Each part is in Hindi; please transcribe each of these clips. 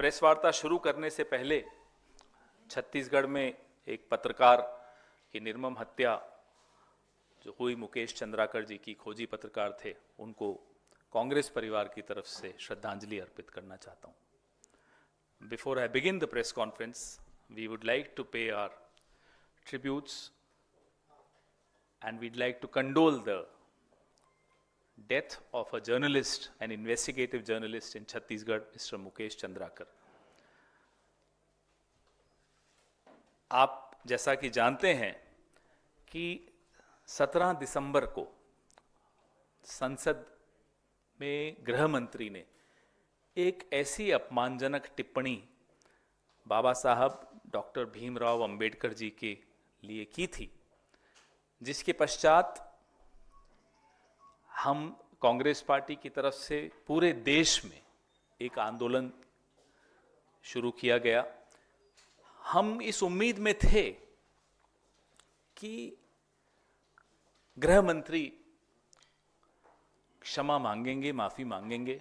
प्रेस वार्ता शुरू करने से पहले छत्तीसगढ़ में एक पत्रकार की निर्मम हत्या जो हुई, मुकेश चंद्राकर जी की, खोजी पत्रकार थे, उनको कांग्रेस परिवार की तरफ से श्रद्धांजलि अर्पित करना चाहता हूं। Before I begin the press conference, we would like to pay our tributes and we'd like to condole the death of a journalist, an investigative journalist in Chhattisgarh, Mr. Mukesh Chandrakar. आप जैसा कि जानते हैं कि 17 दिसंबर को संसद में गृह मंत्री ने एक ऐसी अपमानजनक टिप्पणी बाबा साहब डॉक्टर भीमराव अंबेडकर जी के लिए की थी, जिसके पश्चात हम कांग्रेस पार्टी की तरफ से पूरे देश में एक आंदोलन शुरू किया गया। हम इस उम्मीद में थे कि गृह मंत्री क्षमा मांगेंगे, माफी मांगेंगे।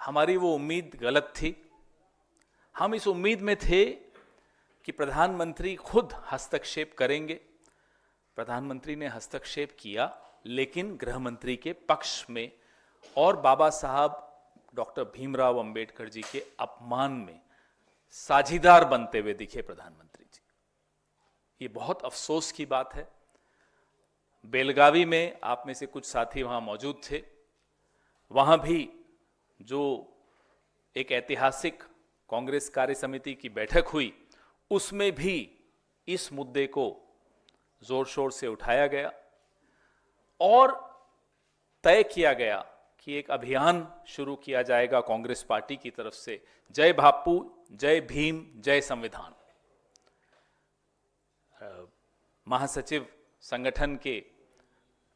हमारी वो उम्मीद गलत थी। हम इस उम्मीद में थे कि प्रधानमंत्री खुद हस्तक्षेप करेंगे। प्रधानमंत्री ने हस्तक्षेप किया, लेकिन गृह मंत्री के पक्ष में और बाबा साहब डॉक्टर भीमराव अंबेडकर जी के अपमान में साझीदार बनते हुए दिखे प्रधानमंत्री जी। ये बहुत अफसोस की बात है। बेलगावी में आप में से कुछ साथी वहां मौजूद थे। वहां भी जो एक ऐतिहासिक कांग्रेस कार्य समिति की बैठक हुई, उसमें भी इस मुद्दे को जोर शोर से उठाया गया और तय किया गया कि एक अभियान शुरू किया जाएगा कांग्रेस पार्टी की तरफ से, जय बापू, जय भीम, जय संविधान। महासचिव संगठन के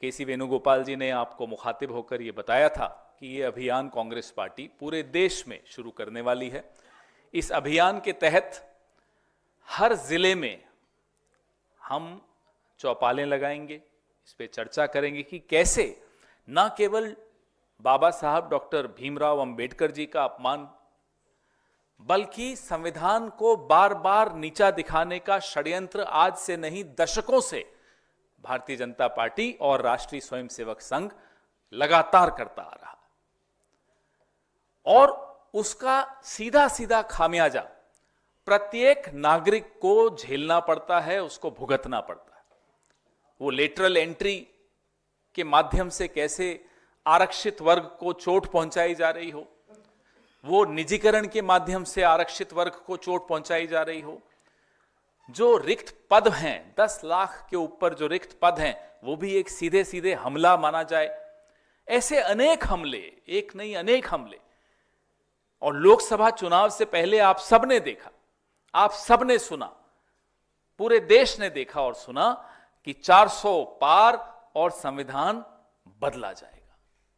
केसी वेणुगोपाल जी ने आपको मुखातिब होकर यह बताया था कि यह अभियान कांग्रेस पार्टी पूरे देश में शुरू करने वाली है। इस अभियान के तहत हर जिले में हम चौपालें लगाएंगे, इस पे चर्चा करेंगे कि कैसे न केवल बाबा साहब डॉक्टर भीमराव अंबेडकर जी का अपमान, बल्कि संविधान को बार बार नीचा दिखाने का षड्यंत्र आज से नहीं दशकों से भारतीय जनता पार्टी और राष्ट्रीय स्वयंसेवक संघ लगातार करता आ रहा, और उसका सीधा सीधा खामियाजा प्रत्येक नागरिक को झेलना पड़ता है, उसको भुगतना पड़ता है। वो लेटरल एंट्री के माध्यम से कैसे आरक्षित वर्ग को चोट पहुंचाई जा रही हो, वो निजीकरण के माध्यम से आरक्षित वर्ग को चोट पहुंचाई जा रही हो, जो रिक्त पद हैं, 10 लाख के ऊपर जो रिक्त पद हैं, वो भी एक सीधे सीधे हमला माना जाए। ऐसे अनेक हमले, एक नहीं अनेक हमले। और लोकसभा चुनाव से पहले आप सबने देखा, आप सबने सुना, पूरे देश ने देखा और सुना कि 400 पार और संविधान बदला जाएगा।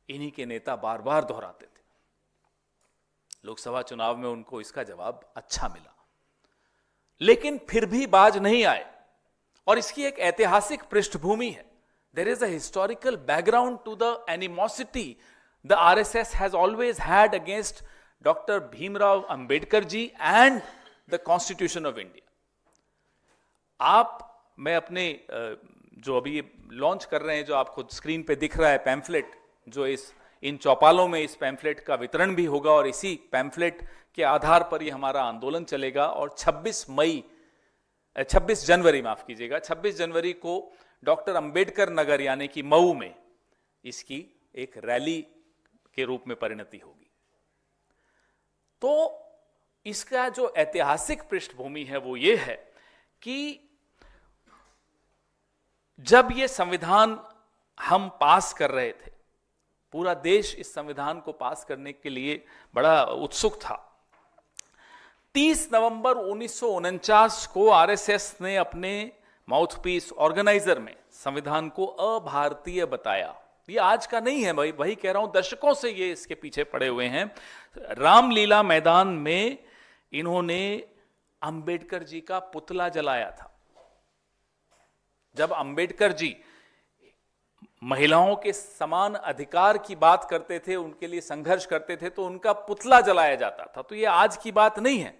इन्हीं के नेता बार बार दोहराते थे। लोकसभा चुनाव में उनको इसका जवाब अच्छा मिला, लेकिन फिर भी बाज नहीं आए। और इसकी एक ऐतिहासिक पृष्ठभूमि है। There is a historical background to the animosity the RSS has always had against doctor Bhimrao Ambedkar ji and the constitution of India. मैं अपने जो अभी लॉन्च कर रहे हैं, जो आप खुद स्क्रीन पे दिख रहा है पैम्फलेट, जो इन चौपालों में इस पैम्फलेट का वितरण भी होगा और इसी पैम्फलेट के आधार पर ही हमारा आंदोलन चलेगा। और 26 जनवरी माफ कीजिएगा, 26 जनवरी को डॉक्टर अंबेडकर नगर यानी कि मऊ में इसकी एक रैली के रूप में परिणति होगी। तो इसका जो ऐतिहासिक पृष्ठभूमि है वो ये है कि जब ये संविधान हम पास कर रहे थे, पूरा देश इस संविधान को पास करने के लिए बड़ा उत्सुक था। 30 नवंबर 1949 को आरएसएस ने अपने माउथपीस ऑर्गेनाइजर में संविधान को अभारतीय बताया। ये आज का नहीं है भाई, वही कह रहा हूं, दशकों से ये इसके पीछे पड़े हुए हैं। रामलीला मैदान में इन्होंने अंबेडकर जी का पुतला जलाया था। जब अंबेडकर जी महिलाओं के समान अधिकार की बात करते थे, उनके लिए संघर्ष करते थे, तो उनका पुतला जलाया जाता था। तो ये आज की बात नहीं है।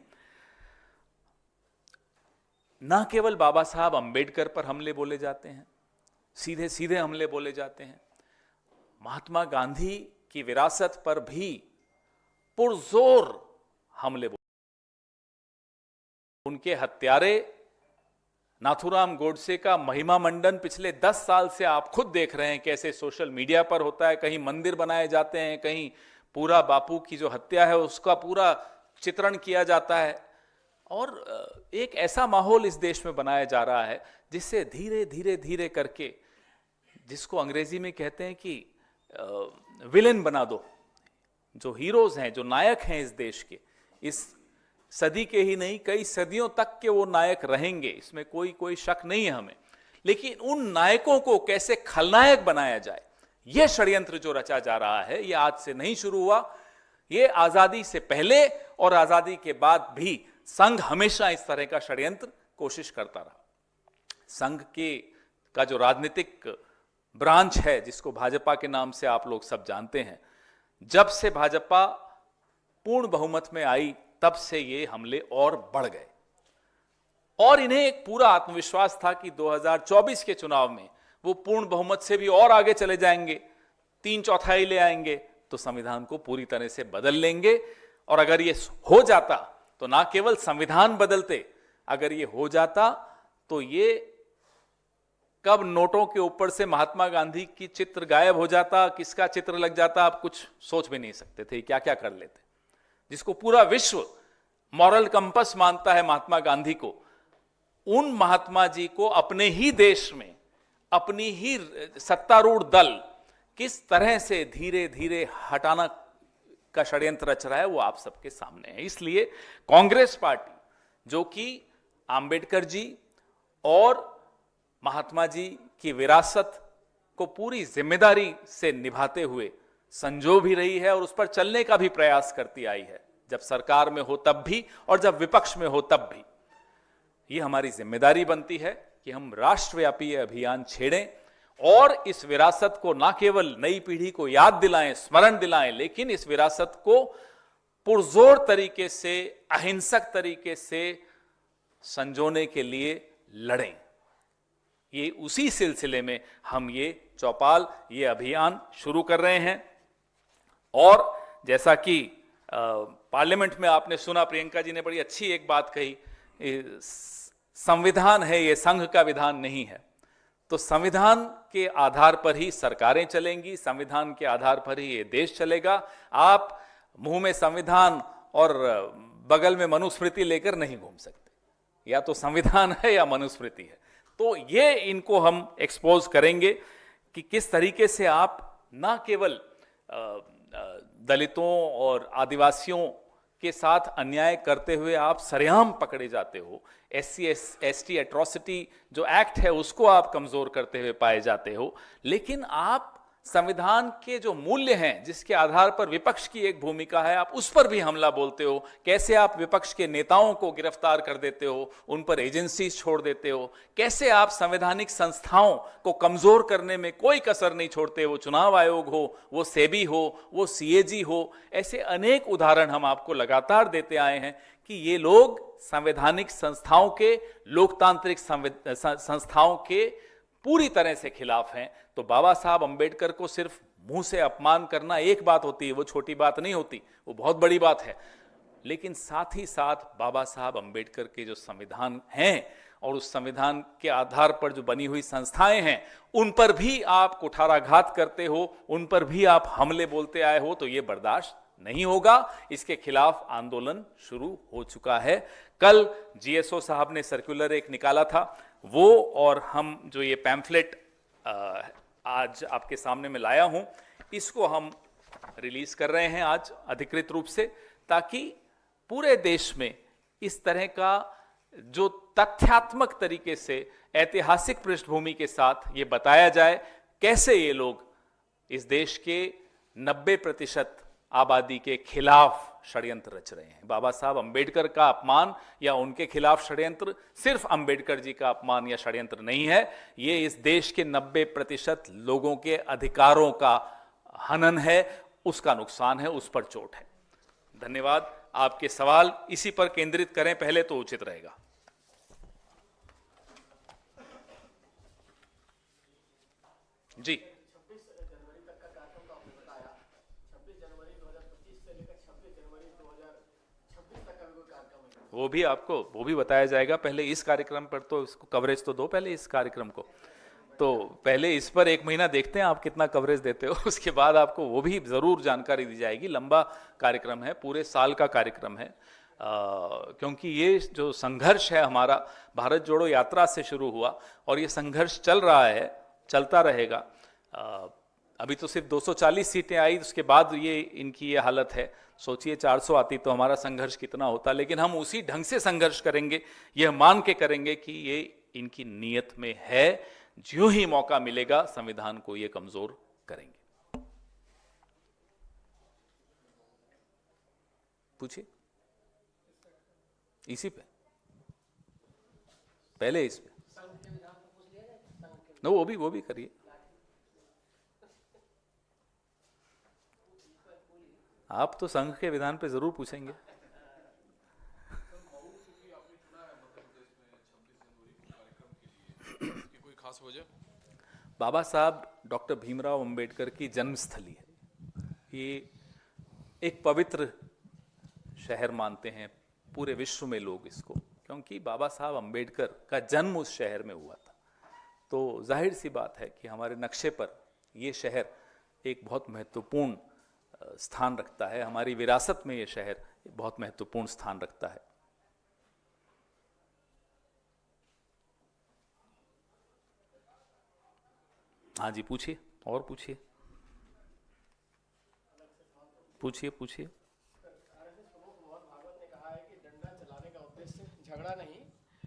ना केवल बाबा साहब अंबेडकर पर हमले बोले जाते हैं, सीधे सीधे हमले बोले जाते हैं, महात्मा गांधी की विरासत पर भी पुरजोर हमले बोले। उनके हत्यारे नाथूराम गोडसे का महिमा मंडन पिछले 10 साल से आप खुद देख रहे हैं कैसे सोशल मीडिया पर होता है। कहीं मंदिर बनाए जाते हैं, कहीं पूरा बापू की जो हत्या है उसका पूरा चित्रण किया जाता है, और एक ऐसा माहौल इस देश में बनाया जा रहा है जिससे धीरे धीरे धीरे करके, जिसको अंग्रेजी में कहते हैं कि विलेन बना दो, जो हीरोज हैं, जो नायक हैं इस देश के, इस सदी के ही नहीं कई सदियों तक के वो नायक रहेंगे, इसमें कोई शक नहीं है हमें। लेकिन उन नायकों को कैसे खलनायक बनाया जाए, यह षड्यंत्र जो रचा जा रहा है, यह आज से नहीं शुरू हुआ। यह आजादी से पहले और आजादी के बाद भी संघ हमेशा इस तरह का षड्यंत्र कोशिश करता रहा। संघ का जो राजनीतिक ब्रांच है, जिसको भाजपा के नाम से आप लोग सब जानते हैं, जब से भाजपा पूर्ण बहुमत में आई तब से ये हमले और बढ़ गए, और इन्हें एक पूरा आत्मविश्वास था कि 2024 के चुनाव में वो पूर्ण बहुमत से भी और आगे चले जाएंगे, 3/4 ले आएंगे, तो संविधान को पूरी तरह से बदल लेंगे। और अगर ये हो जाता तो ना केवल संविधान बदलते, अगर ये हो जाता तो ये कब नोटों के ऊपर से महात्मा गांधी की चित्र गायब हो जाता, किसका चित्र लग जाता, आप कुछ सोच भी नहीं सकते थे, क्या क्या कर लेते। जिसको पूरा विश्व मॉरल कंपस मानता है महात्मा गांधी को, उन महात्मा जी को अपने ही देश में अपनी ही सत्तारूढ़ दल किस तरह से धीरे धीरे हटाना का षड्यंत्र रच रहा है, वो आप सबके सामने है। इसलिए कांग्रेस पार्टी, जो कि अंबेडकर जी और महात्मा जी की विरासत को पूरी जिम्मेदारी से निभाते हुए संजो भी रही है और उस पर चलने का भी प्रयास करती आई है, जब सरकार में हो तब भी और जब विपक्ष में हो तब भी। ये हमारी जिम्मेदारी बनती है कि हम राष्ट्रव्यापी अभियान छेड़ें और इस विरासत को ना केवल नई पीढ़ी को याद दिलाएं, स्मरण दिलाएं, लेकिन इस विरासत को पुरजोर तरीके से, अहिंसक तरीके से संजोने के लिए लड़ें। ये उसी सिलसिले में हम ये चौपाल, ये अभियान शुरू कर रहे हैं। और जैसा कि पार्लियामेंट में आपने सुना, प्रियंका जी ने बड़ी अच्छी एक बात कही, संविधान है ये, संघ का विधान नहीं है। तो संविधान के आधार पर ही सरकारें चलेंगी, संविधान के आधार पर ही ये देश चलेगा। आप मुंह में संविधान और बगल में मनुस्मृति लेकर नहीं घूम सकते, या तो संविधान है या मनुस्मृति है। तो ये इनको हम एक्सपोज करेंगे कि किस तरीके से आप ना केवल दलितों और आदिवासियों के साथ अन्याय करते हुए आप सरेआम पकड़े जाते हो, SC/ST एट्रोसिटी जो एक्ट है उसको आप कमजोर करते हुए पाए जाते हो, लेकिन आप संविधान के जो मूल्य हैं, जिसके आधार पर विपक्ष की एक भूमिका है, आप उस पर भी हमला बोलते हो। कैसे आप विपक्ष के नेताओं को गिरफ्तार कर देते हो, उन पर एजेंसीज छोड़ देते हो, कैसे आप संवैधानिक संस्थाओं को कमजोर करने में कोई कसर नहीं छोड़ते। वो चुनाव आयोग हो, वो सेबी हो, वो CAG हो, ऐसे अनेक उदाहरण हम आपको लगातार देते आए हैं कि ये लोग संवैधानिक संस्थाओं के, लोकतांत्रिक संस्थाओं के पूरी तरह से खिलाफ हैं। तो बाबा साहब अंबेडकर को सिर्फ मुंह से अपमान करना एक बात होती है, वो छोटी बात नहीं होती, वो बहुत बड़ी बात है। लेकिन साथ ही साथ बाबा साहब अंबेडकर के जो संविधान हैं और उस संविधान के आधार पर जो बनी हुई संस्थाएं हैं, उन पर भी आप कुठाराघात करते हो, उन पर भी आप हमले बोलते आए हो, तो ये बर्दाश्त नहीं होगा। इसके खिलाफ आंदोलन शुरू हो चुका है। कल GSO साहब ने सर्कुलर एक निकाला था, वो और हम जो ये पैम्फलेट आज आपके सामने में लाया हूं, इसको हम रिलीज कर रहे हैं आज अधिकृत रूप से, ताकि पूरे देश में इस तरह का जो तथ्यात्मक तरीके से ऐतिहासिक पृष्ठभूमि के साथ ये बताया जाए कैसे ये लोग इस देश के 90% आबादी के खिलाफ षड्यंत्र रच रहे हैं। बाबा साहब अंबेडकर का अपमान या उनके खिलाफ षड्यंत्र सिर्फ अंबेडकर जी का अपमान या षड्यंत्र नहीं है, ये इस देश के 90% लोगों के अधिकारों का हनन है, उसका नुकसान है, उस पर चोट है। धन्यवाद। आपके सवाल इसी पर केंद्रित करें पहले तो उचित रहेगा। जी, 26 जनवरी तक का कार्यक्रम तो आपने बताया, 26 जनवरी 2025 से लेकर 26 जनवरी 2026 तक का भी कोई कार्यक्रम है? वो भी बताया जाएगा। पहले इस कार्यक्रम पर तो इसको कवरेज तो दो, पहले इस कार्यक्रम को, तो पहले इस पर 1 महीना देखते हैं आप कितना कवरेज देते हो, उसके बाद आपको वो भी जरूर जानकारी दी जाएगी। लंबा कार्यक्रम है, पूरे साल का कार्यक्रम है, क्योंकि ये जो संघर्ष है हमारा भारत जोड़ो यात्रा से शुरू हुआ और ये संघर्ष चल रहा है, चलता रहेगा। अभी तो सिर्फ 240 सीटें आई, उसके बाद ये इनकी ये हालत है। सोचिए 400 आती तो हमारा संघर्ष कितना होता। लेकिन हम उसी ढंग से संघर्ष करेंगे, यह मान के करेंगे कि ये इनकी नीयत में है। ज्यों ही मौका मिलेगा संविधान को ये कमजोर करेंगे। पूछिए, इसी पे पहले इस पे नो, वो भी करिए। आप तो संघ के विधान पे जरूर पूछेंगे। कोई खास वजह? बाबा साहब डॉक्टर भीमराव अंबेडकर की जन्मस्थली है। ये एक पवित्र शहर मानते हैं पूरे विश्व में लोग इसको, क्योंकि बाबा साहब अंबेडकर का जन्म उस शहर में हुआ था। तो जाहिर सी बात है कि हमारे नक्शे पर ये शहर एक बहुत महत्वपूर्ण स्थान रखता है। हमारी विरासत में ये शहर बहुत महत्वपूर्ण स्थान रखता है। हाँ जी, पूछिए, और पूछिए, पूछिए पूछिए। आरएसएस प्रमुख मोहन भागवत ने कहा है कि डंडा चलाने का उद्देश्य झगड़ा नहीं,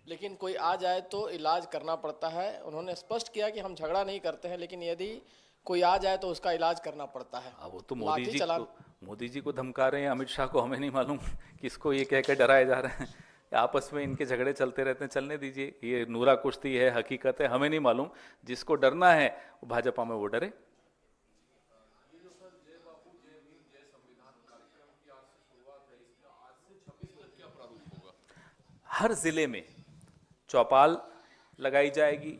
लेकिन कोई आ जाए तो इलाज करना पड़ता है। उन्होंने स्पष्ट किया कि हम झगड़ा नहीं करते हैं, लेकिन यदि कोई आ जाए तो उसका इलाज करना पड़ता है। वो तो मोदी जी को धमका रहे हैं, अमित शाह को, हमें नहीं मालूम किसको ये कहकर डराए जा रहे हैं। आपस में इनके झगड़े चलते रहते हैं, चलने दीजिए। ये नूरा कुश्ती है, हकीकत है, हमें नहीं मालूम। जिसको डरना है वो भाजपा में वो डरे। हर जिले में चौपाल लगाई जाएगी।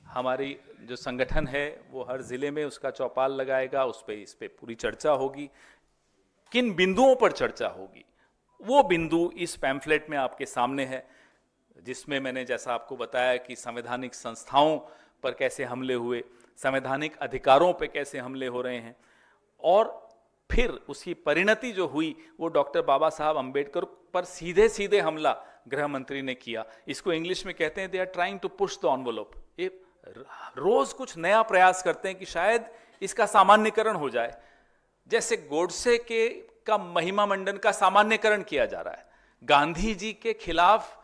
हमारी जो संगठन है वो हर जिले में उसका चौपाल लगाएगा, इस पे पूरी चर्चा होगी। किन बिंदुओं पर चर्चा होगी, वो बिंदु इस पैम्फलेट में आपके सामने है, जिसमें मैंने जैसा आपको बताया कि संवैधानिक संस्थाओं पर कैसे हमले हुए, संवैधानिक अधिकारों पर कैसे हमले हो रहे हैं, और फिर उसकी परिणति जो हुई वो डॉक्टर बाबा साहब अंबेडकर पर सीधे सीधे हमला गृह मंत्री ने किया। इसको इंग्लिश में कहते हैं they are trying to push the envelope. ये रोज कुछ नया प्रयास करते हैं कि शायद इसका सामान्यकरण हो जाए। जैसे गोडसे के का महिमा मंडन का सामान्यकरण किया जा रहा है। गांधी जी के खिलाफ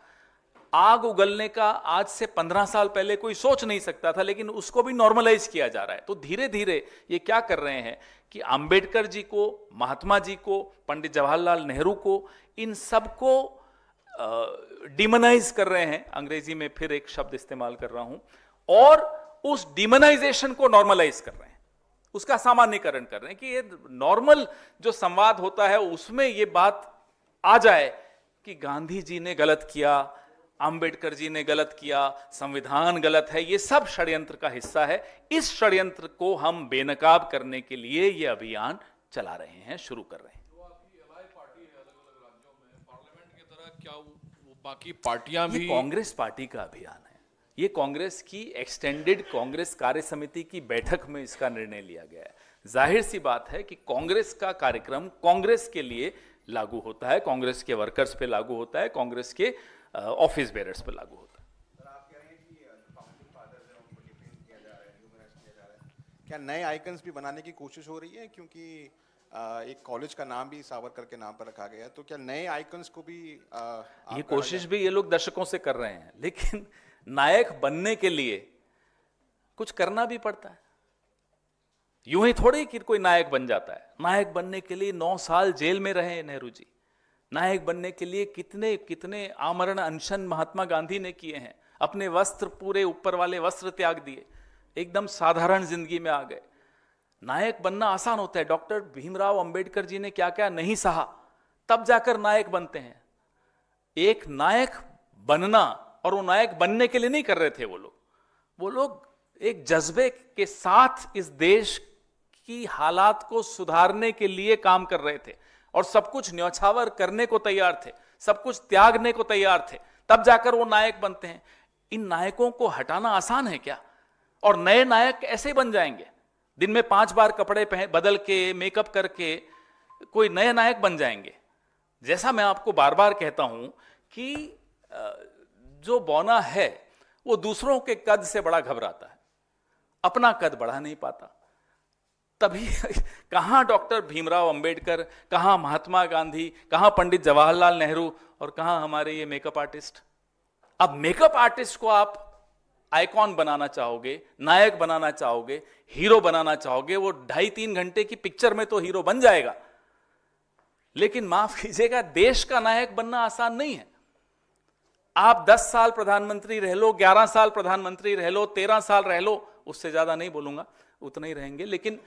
आग उगलने का आज से 15 साल पहले कोई सोच नहीं सकता था, लेकिन उसको भी नॉर्मलाइज किया जा रहा है। तो धीरे धीरे ये क्या कर रहे हैं कि अंबेडकर जी को, महात्मा जी को, पंडित जवाहरलाल नेहरू को, इन सबको डिमोनाइज कर रहे हैं। अंग्रेजी में फिर एक शब्द इस्तेमाल कर रहा हूं, और उस डिमोनाइजेशन को नॉर्मलाइज कर रहे हैं, उसका सामान्यकरण कर रहे हैं कि ये नॉर्मल जो संवाद होता है उसमें ये बात आ जाए कि गांधी जी ने गलत किया, अंबेडकर जी ने गलत किया, संविधान गलत है। ये सब षड्यंत्र का हिस्सा है। इस षड्यंत्र को हम बेनकाब करने के लिए ये अभियान चला रहे हैं, शुरू कर रहे हैं। जो आपकी एलआई पार्टी है अलग-अलग राज्यों में, पार्लियामेंट की तरह क्या वो बाकी पार्टियां भी? कांग्रेस पार्टी का अभियान है। ये कांग्रेस की एक्सटेंडेड कांग्रेस कार्य समिति की बैठक में इसका निर्णय लिया गया है। जाहिर सी बात है कि कांग्रेस का कार्यक्रम कांग्रेस के लिए लागू होता है, कांग्रेस के वर्कर्स पे लागू होता है, कांग्रेस के ऑफिस बेरर्स पे लागू होता है। सर, आप कह रहे हैं कि जो फाउंडिंग फादर्स हैं उनको डिफेंड किया जा रहा है, ह्यूमनाइज किया जा रहा है। क्या नए आइकन्स भी बनाने की कोशिश हो रही है? क्योंकि एक कॉलेज का नाम भी सावरकर के नाम पर रखा गया है, तो क्या नए आइकन्स को भी ये कोशिश भी ये लोग दशकों से कर रहे हैं, लेकिन नायक बनने के लिए कुछ करना भी पड़ता है। यूं ही थोड़ी कि कोई नायक बन जाता है। नायक बनने के लिए 9 साल जेल में रहे नेहरू जी। नायक बनने के लिए कितने कितने आमरण अनशन महात्मा गांधी ने किए हैं। अपने वस्त्र, पूरे ऊपर वाले वस्त्र त्याग दिए, एकदम साधारण जिंदगी में आ गए। नायक बनना आसान होता है। डॉक्टर भीमराव अंबेडकर जी ने क्या क्या नहीं सहा, तब जाकर नायक बनते हैं। एक नायक बनना, और वो नायक बनने के लिए नहीं कर रहे थे वो लोग एक जज्बे के साथ इस देश की हालात को सुधारने के लिए काम कर रहे थे, और सब कुछ न्यौछावर करने को तैयार थे, सब कुछ त्यागने को तैयार थे, तब जाकर वो नायक बनते हैं। इन नायकों को हटाना आसान है क्या? और नए नायक ऐसे बन जाएंगे, दिन में 5 बार कपड़े बदल के, मेकअप करके कोई नए नायक बन जाएंगे। जैसा मैं आपको बार बार कहता हूं कि जो बौना है वो दूसरों के कद से बड़ा घबराता है, अपना कद बढ़ा नहीं पाता। तभी कहां डॉक्टर भीमराव अंबेडकर, कहां महात्मा गांधी, कहां पंडित जवाहरलाल नेहरू, और कहां हमारे ये मेकअप आर्टिस्ट। अब मेकअप आर्टिस्ट को आप आइकॉन बनाना चाहोगे, नायक बनाना चाहोगे, हीरो बनाना चाहोगे, वो 2.5-3 घंटे की पिक्चर में तो हीरो बन जाएगा, लेकिन माफ कीजिएगा, देश का नायक बनना आसान नहीं है। आप 10 साल प्रधानमंत्री रह लो, 11 साल प्रधानमंत्री रह लो, 13 साल रह लो, उससे ज्यादा नहीं बोलूंगा, उतना ही रहेंगे, लेकिन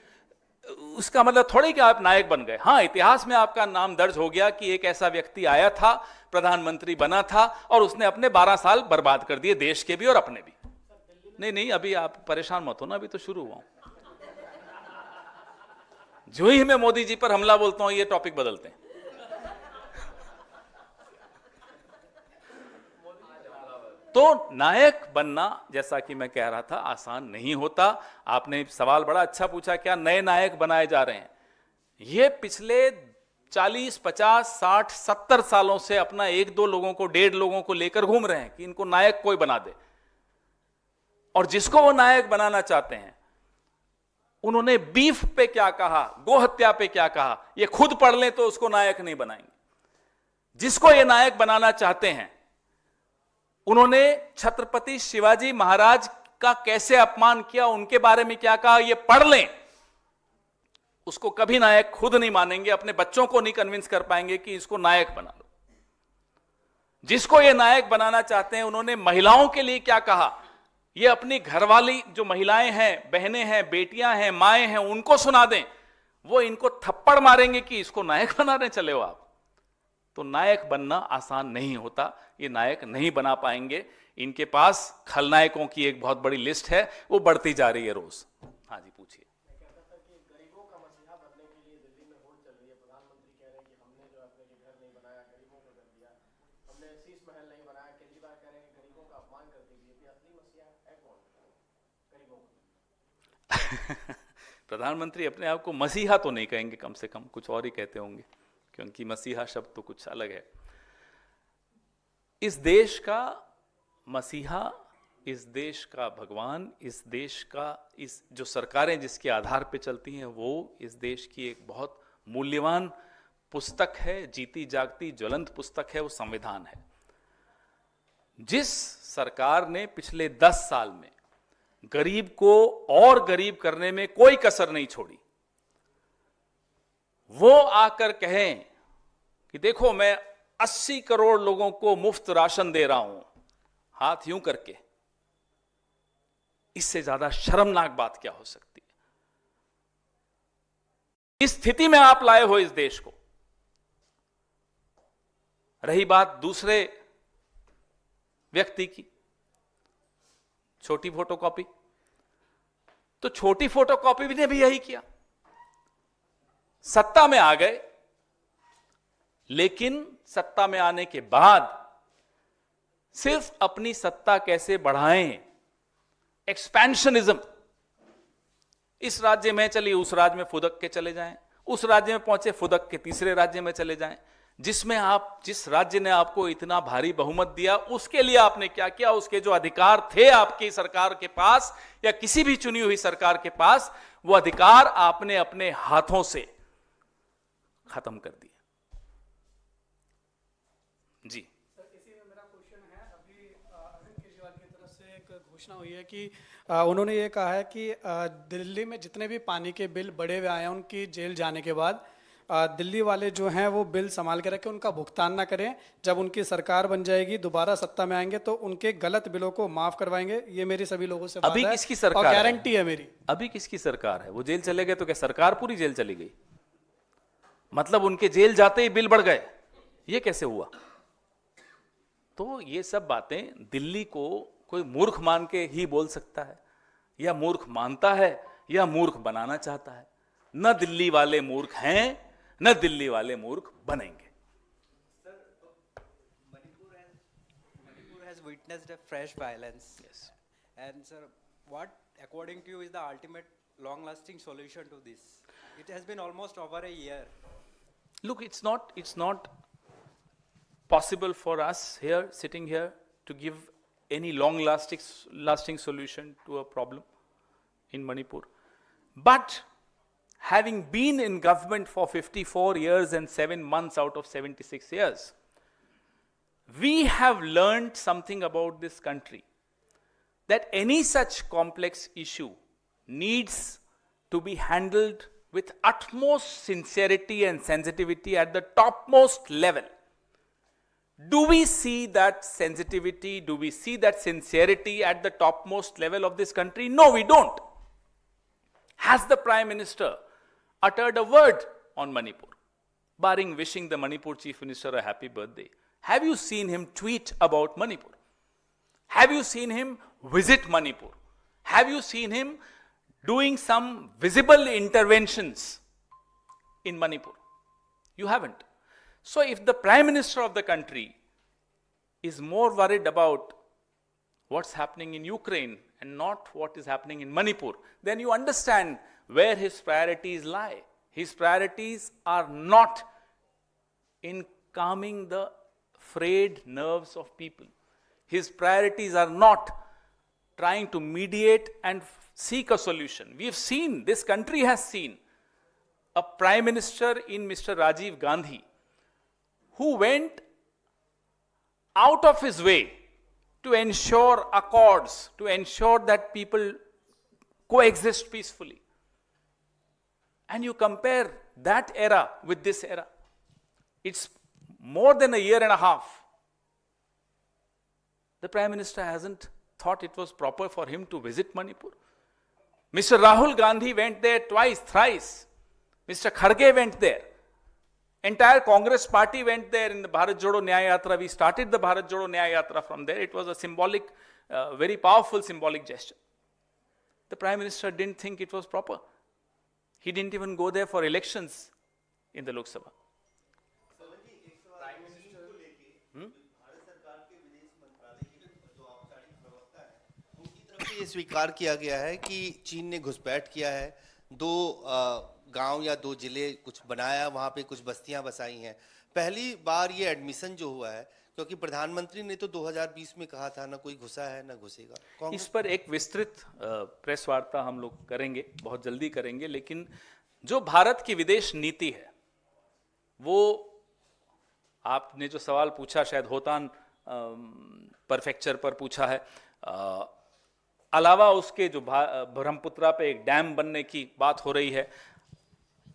उसका मतलब थोड़ी कि आप नायक बन गए। हां, इतिहास में आपका नाम दर्ज हो गया कि एक ऐसा व्यक्ति आया था, प्रधानमंत्री बना था, और उसने अपने 12 साल बर्बाद कर दिए, देश के भी और अपने भी। नहीं, अभी आप परेशान मत हो ना, अभी तो शुरू हुआ हूं। जो ही मैं मोदी जी पर हमला बोलता हूं, ये टॉपिक बदलते हैं। तो नायक बनना, जैसा कि मैं कह रहा था, आसान नहीं होता। आपने सवाल बड़ा अच्छा पूछा, क्या नए नायक बनाए जा रहे हैं? ये पिछले 40, 50, 60, 70 सालों से अपना 1-2 लोगों को, 1.5 लोगों को लेकर घूम रहे हैं कि इनको नायक कोई बना दे। और जिसको वो नायक बनाना चाहते हैं, उन्होंने बीफ पे क्या कहा, गोहत्या पे क्या कहा, ये खुद पढ़ लें तो उसको नायक नहीं बनाएंगे। जिसको ये नायक बनाना चाहते हैं, उन्होंने छत्रपति शिवाजी महाराज का कैसे अपमान किया, उनके बारे में क्या कहा, ये पढ़ लें, उसको कभी नायक खुद नहीं मानेंगे, अपने बच्चों को नहीं कन्विंस कर पाएंगे कि इसको नायक बना लो। जिसको ये नायक बनाना चाहते हैं, उन्होंने महिलाओं के लिए क्या कहा, ये अपनी घरवाली जो महिलाएं हैं, बहनें हैं, बेटियां हैं, माएं हैं, उनको सुना दें, वो इनको थप्पड़ मारेंगे कि इसको नायक बनाने चले हो आप। तो नायक बनना आसान नहीं होता, ये नायक नहीं बना पाएंगे। इनके पास खलनायकों की एक बहुत बड़ी लिस्ट है, वो बढ़ती जा रही है रोज। हाँ जी, पूछिए। मैं कहता था कि गरीबों का मसीहा बनने के लिए दिल्ली में वोट चल रही है। प्रधानमंत्री कह रहे हैं कि हमने जो अपने लिए घर नहीं बनाया, गरीबों को कर दिया, हमने शीश महल नहीं बनाया। केजरीवाल कह रहे हैं कि गरीबों का अपमान करके बीजेपी असली मसीहा है कौन गरीबों का? प्रधानमंत्री अपने आप को मसीहा तो नहीं कहेंगे, कम से कम कुछ और ही कहते होंगे, क्योंकि मसीहा शब्द तो कुछ अलग है। इस देश का मसीहा, इस देश का भगवान, इस देश का, इस जो सरकारें जिसके आधार पे चलती हैं, वो इस देश की एक बहुत मूल्यवान पुस्तक है, जीती जागती ज्वलंत पुस्तक है, वो संविधान है। जिस सरकार ने पिछले 10 साल में गरीब को और गरीब करने में कोई कसर नहीं छोड़ी, वो आकर कहें कि देखो मैं 80 करोड़ लोगों को मुफ्त राशन दे रहा हूं, हाथ यूं करके, इससे ज्यादा शर्मनाक बात क्या हो सकती है? इस स्थिति में आप लाए हो इस देश को। रही बात दूसरे व्यक्ति की, छोटी फोटोकॉपी, तो छोटी फोटोकॉपी ने भी यही किया। सत्ता में आ गए, लेकिन सत्ता में आने के बाद सिर्फ अपनी सत्ता कैसे बढ़ाएं, एक्सपेंशनिज्म, इस राज्य में चलिए उस राज्य में फुदक के चले जाएं, उस राज्य में पहुंचे फुदक के तीसरे राज्य में चले जाएं। जिस राज्य ने आपको इतना भारी बहुमत दिया, उसके लिए आपने क्या किया? उसके जो अधिकार थे आपकी सरकार के पास या किसी भी चुनी हुई सरकार के पास, वो अधिकार आपने अपने हाथों से खत्म कर दिया। जी सर, इसी में मेरा क्वेश्चन है। अभी अरविंद केजरीवाल की तरफ से एक घोषणा हुई है कि उन्होंने ये कहा है कि दिल्ली में जितने भी पानी के बिल बढ़े हुए आए हैं उनकी जेल जाने के बाद दिल्ली वाले जो हैं वो बिल संभाल के रखें, उनका भुगतान ना करें। जब उनकी सरकार बन जाएगी, दोबारा सत्ता में आएंगे तो उनके गलत बिलों को माफ करवाएंगे। ये मेरी सभी लोगों से बात अभी है किसकी सरकार और है? गारंटी है मेरी। अभी किसकी सरकार है? वो जेल चले गए तो क्या सरकार पूरी जेल चली गई? मतलब उनके जेल जाते ही बिल बढ़ गए, ये कैसे हुआ? तो ये सब बातें दिल्ली को कोई मूर्ख मान के ही बोल सकता है, या मूर्ख मानता है या मूर्ख बनाना चाहता है। न दिल्ली वाले मूर्ख हैं, न दिल्ली वाले मूर्ख बनेंगे। Manipur has witnessed a fresh violence. Yes. And sir, what according to you is the ultimate long-lasting solution to this? It has been almost over a year. Look, it's not possible for us here, sitting here, to give any lasting solution to a problem in Manipur. But having been in government for 54 years and 7 months out of 76 years, we have learned something about this country, that any such complex issue needs to be handled with utmost sincerity and sensitivity at the topmost level. Do we see that sensitivity? Do we see that sincerity at the topmost level of this country? No, we don't. Has the Prime Minister uttered a word on Manipur, barring wishing the Manipur Chief Minister a happy birthday? Have you seen him tweet about Manipur? Have you seen him visit Manipur? Have you seen him doing some visible interventions in Manipur? You haven't. So if the Prime Minister of the country is more worried about what's happening in Ukraine and not what is happening in Manipur, then you understand where his priorities lie. His priorities are not in calming the frayed nerves of people. His priorities are not trying to mediate and seek a solution. We have seen, this country has seen, a Prime Minister in Mr. Rajiv Gandhi who went out of his way to ensure accords, to ensure that people coexist peacefully. And you compare that era with this era. It's more than a year and a half. The Prime Minister hasn't thought it was proper for him to visit Manipur. Mr. Rahul Gandhi went there twice, thrice. Mr. Kharge went there. Entire Congress party went there in the Bharat Jodo Nyaya Yatra. We started the Bharat Jodo Nyaya Yatra from there. It was a symbolic, very powerful symbolic gesture. The Prime Minister didn't think it was proper. He didn't even go there for elections in the Lok Sabha. ये स्वीकार किया गया है कि चीन ने घुसपैठ किया है, 2 गांव या 2 जिले कुछ बनाया, वहां पे कुछ बस्तियां बसाई हैं। पहली बार ये एडमिशन जो हुआ है, क्योंकि प्रधानमंत्री ने तो 2020 में कहा था ना कोई घुसा है ना घुसेगा। इस पर एक विस्तृत प्रेस वार्ता हम लोग करेंगे, बहुत जल्दी करेंगे। लेकिन जो भारत की विदेश नीति है, वो आपने जो सवाल पूछा शायद होतान परफेक्चर पर पूछा है, अलावा उसके जो ब्रह्मपुत्रा पे एक डैम बनने की बात हो रही है,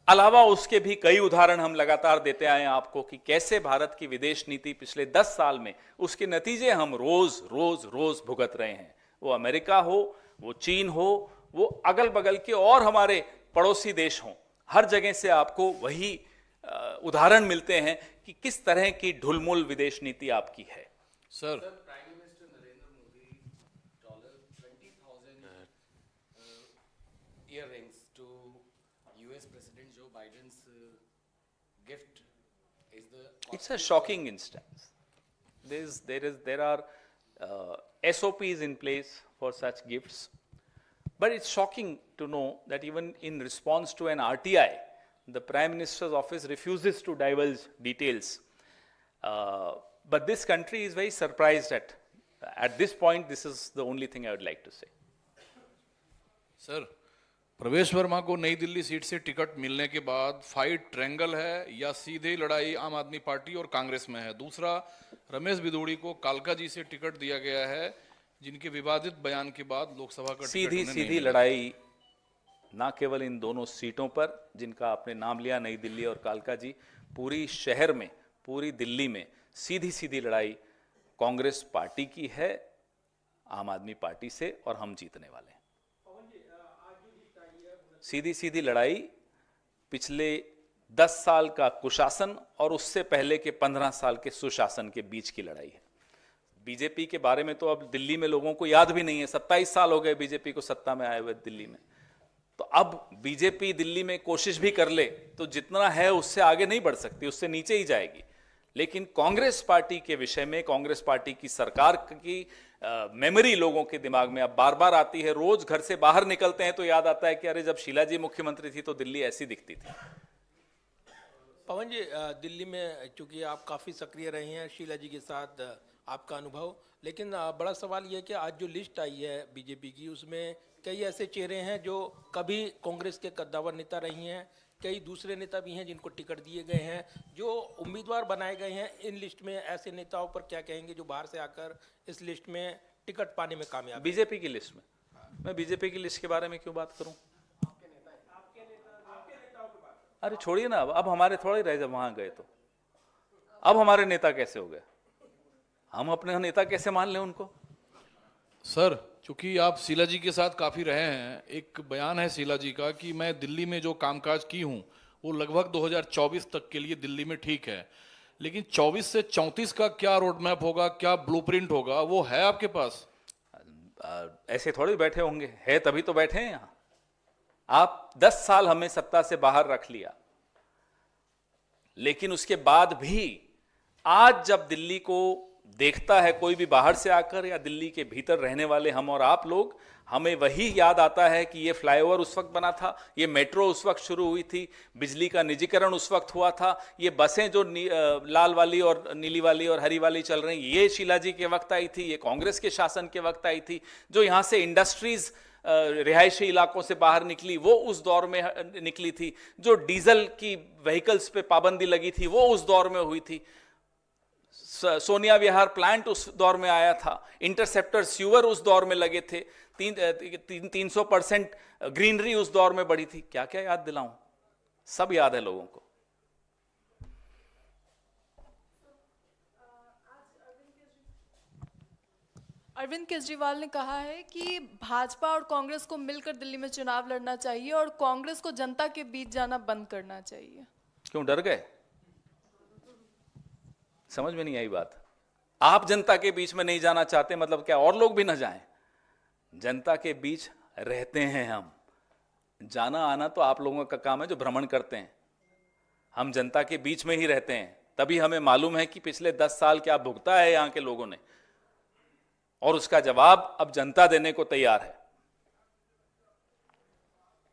अलावा उसके भी कई उदाहरण हम लगातार देते आए हैं आपको कि कैसे भारत की विदेश नीति पिछले 10 साल में उसके नतीजे हम रोज रोज रोज भुगत रहे हैं। वो अमेरिका हो, वो चीन हो, वो अगल बगल के और हमारे पड़ोसी देश हों, हर जगह से आपको वही उदाहरण मिलते हैं कि किस तरह की ढुलमुल विदेश नीति आपकी है। Sir, Prime Minister Narendra Modi $20,000 earrings to US President Joe Biden's gift is the. It's a shocking instance. There are SOPs in place for such gifts, but it's shocking to know that even in response to an RTI, the Prime Minister's office refuses to divulge details. But this country is very surprised at this point. This is the only thing I would like to say. Sir, प्रवेश वर्मा को नई दिल्ली सीट से टिकट मिलने के बाद फाइट ट्रायंगल है या सीधे लड़ाई आम आदमी पार्टी और कांग्रेस में है? दूसरा, रमेश बिदूड़ी को कालका जी से टिकट दिया गया है, जिनके विवादित बयान के बाद लोकसभा का टिकट सीधी उन्हें नहीं सीधी मिला। लड़ाई ना केवल इन दोनों सीटों पर जिनका आपने नाम लिया, नई दिल्ली और कालका जी, पूरी शहर में, पूरी दिल्ली में सीधी सीधी लड़ाई कांग्रेस पार्टी की है आम आदमी पार्टी से, और हम जीतने वाले हैं। सीधी सीधी लड़ाई पिछले 10 साल का कुशासन और उससे पहले के 15 साल के सुशासन के बीच की लड़ाई है। बीजेपी के बारे में तो अब दिल्ली में लोगों को याद भी नहीं है, 27 साल हो गए बीजेपी को सत्ता में आए हुए दिल्ली में। तो अब बीजेपी दिल्ली में कोशिश भी कर ले तो जितना है उससे आगे नहीं बढ़ सकती, उससे नीचे ही जाएगी। लेकिन कांग्रेस पार्टी के विषय में, कांग्रेस पार्टी की सरकार की मेमोरी लोगों के दिमाग में अब बार बार आती है। रोज घर से बाहर निकलते हैं तो याद आता है कि अरे जब शीला जी मुख्यमंत्री थी तो दिल्ली ऐसी दिखती थी। पवन जी, दिल्ली में चूंकि आप काफ़ी सक्रिय रहे हैं शीला जी के साथ, आपका अनुभव, लेकिन बड़ा सवाल यह है कि आज जो लिस्ट आई है बीजेपी की, उसमें कई ऐसे चेहरे हैं जो कभी कांग्रेस के कद्दावर नेता रही हैं, कई दूसरे नेता भी हैं जिनको टिकट दिए गए हैं, जो उम्मीदवार बनाए गए हैं। इन लिस्ट में ऐसे नेताओं पर क्या कहेंगे जो बाहर से आकर इस लिस्ट में टिकट पाने में कामयाब हैं? बीजेपी की लिस्ट में, मैं बीजेपी की लिस्ट के बारे में क्यों बात करूं? अरे छोड़िए ना, अब हमारे थोड़े रहे, जब वहां गए तो अब हमारे नेता कैसे हो गए? हम अपने नेता कैसे मान लें उनको? सर, चूंकि आप शीला जी के साथ काफी रहे हैं, एक बयान है शीला जी का कि मैं दिल्ली में जो कामकाज की हूं वो लगभग 2024 तक के लिए दिल्ली में ठीक है, लेकिन 24 से 34 का क्या रोड मैप होगा, क्या ब्लूप्रिंट होगा, वो है आपके पास? ऐसे थोड़े बैठे होंगे, है तभी तो बैठे हैं यहां। आप 10 साल हमें सत्ता से बाहर रख लिया, लेकिन उसके बाद भी आज जब दिल्ली को देखता है कोई भी बाहर से आकर या दिल्ली के भीतर रहने वाले हम और आप लोग, हमें वही याद आता है कि ये फ्लाईओवर उस वक्त बना था, ये मेट्रो उस वक्त शुरू हुई थी, बिजली का निजीकरण उस वक्त हुआ था, ये बसें जो लाल वाली और नीली वाली और हरी वाली चल रही, ये शीला जी के वक्त आई थी, ये कांग्रेस के शासन के वक्त आई थी। जो यहाँ से इंडस्ट्रीज रिहायशी इलाकों से बाहर निकली वो उस दौर में निकली थी, जो डीजल की व्हीकल्स पे पाबंदी लगी थी वो उस दौर में हुई थी, सोनिया विहार प्लांट उस दौर में आया था, इंटरसेप्टर स्यूवर उस दौर में लगे थे, 300% ग्रीनरी उस दौर में बढ़ी थी। क्या क्या याद दिलाऊं, सब याद है लोगों को। अरविंद केजरीवाल ने कहा है कि भाजपा और कांग्रेस को मिलकर दिल्ली में चुनाव लड़ना चाहिए और कांग्रेस को जनता के बीच जाना बंद करना चाहिए। क्यों डर गए? समझ में नहीं आई बात। आप जनता के बीच में नहीं जाना चाहते, मतलब क्या और लोग भी ना जाएं? जनता के बीच रहते हैं हम, जाना आना तो आप लोगों का काम है जो भ्रमण करते हैं। हम जनता के बीच में ही रहते हैं, तभी हमें मालूम है कि पिछले 10 साल क्या भुगता है यहाँ के लोगों ने, और उसका जवाब अब जनता देने को तैयार है।